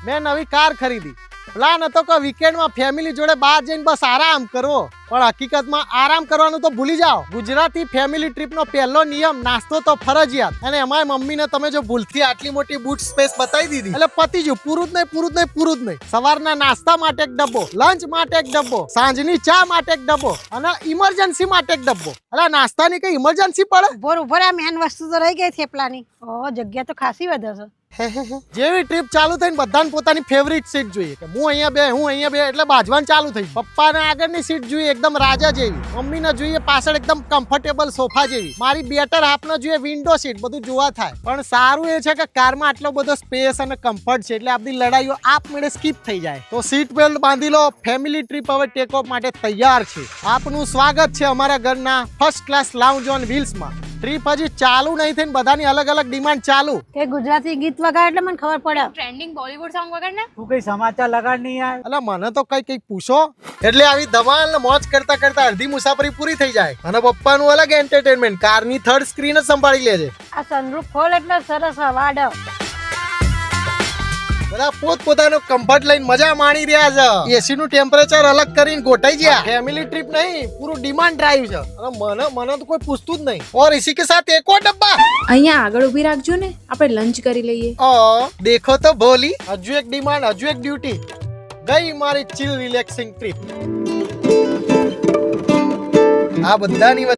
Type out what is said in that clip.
મેં નવી કાર ખરીદી. પ્લાન હતો કે વીકેન્ડમાં ફેમિલી જોડે બહાર જઈને બસ આરામ કરવો, પણ હકીકતમાં આરામ કરવાનું તો ભૂલી જાઓ. ગુજરાતી ફેમિલી ટ્રીપનો પહેલો નિયમ નાસ્તો તો ફરજિયાત, અને એમાંય મમ્મીને તમે જો ભૂલથી આટલી મોટી બૂટ સ્પેસ બતાવી દીધી એટલે પતી ગયું. પૂરું જ નહીં. સવારના નાસ્તા માટે એક ડબ્બો, લંચ માટે એક ડબ્બો, સાંજની ચા માટે એક ડબ્બો અને ઇમરજન્સી માટે એક ડબ્બો. એટલે નાસ્તાની કઈ ઇમરજન્સી પડે? ઉભર આ મેન વસ્તુ તો રહી ગઈ થેપલાની. ઓહો, જગ્યા તો ખાસી વધે છે. જેવી ટ્રીપ ચાલુ થઈને બધાને પોતાની ફેવરિટ સીટ જોઈએ કે હું અહીંયા બે એટલે બાજવાન ચાલુ થઈ. પપ્પાને આગળની સીટ જોઈએ એકદમ રાજા જેવી, મમ્મીને જોઈએ પાછળ એકદમ કમ્ફર્ટેબલ સોફા જેવી, મારી બેટર હાફને જોઈએ વિન્ડો સીટ. બધું જોવા થાય, પણ સારું એ છે કે કારમાં આટલો બધો સ્પેસ અને કમ્ફર્ટ છે એટલે આપણી લડાઈઓ આપમેળે સ્કીપ થઈ જાય. તો સીટ બેલ્ટ બાંધી લો, ફેમિલી ટ્રીપ હવે ટેક ઓફ માટે તૈયાર છે. આપનું સ્વાગત છે અમારા ઘરના ફર્સ્ટ ક્લાસ લાઉન્જ ઓન વ્હીલ્સમાં. ટ્રીપ હજી ચાલુ નહીં થઈને બધાની અલગ અલગ ડિમાન્ડ ચાલુ. એ ગુજરાતી ગીત વગાડ એટલે મને ખબર પડે. ટ્રેન્ડિંગ બોલીવુડ સોંગ વગાડ ને. તું કઈ સમાચાર લગાડ નહીં યાર. એટલે મને તો કઈ પૂછો એટલે આવી ધમાલ ને મોજ કરતા અડધી મુસાફરી પૂરી થઈ જાય. અને પપ્પાનું અલગ એન્ટરટેનમેન્ટ, કારની થર્ડ સ્ક્રીન જ સંભાળી લે છે. આ સનરૂફ ખોલ એટલે સરસ અવાડ. બધા પોતપોતાનો કમ્ફર્ટ લઈને મજા માણી રહ્યા છે. એસી નું ટેમ્પરેચર અલગ કરીને ગોઠાઈ ગયા. ફેમિલી ટ્રીપ નહીં, પૂરું ડિમાન્ડ ડ્રાઈવ છે. અને મને તો કોઈ પૂછતું જ નહીં. ઓર इसी के साथ एक और डब्बा. અહીંયા આગળ ઊભી રાખજો ને, આપણે લંચ કરી લઈએ. દેખો તો ભોલી, હજુ એક ડિમાન્ડ, હજુ એક ડ્યુટી. ગઈ મારી ચિલ રિલેક્સિંગ ટ્રીપ. આ બધાની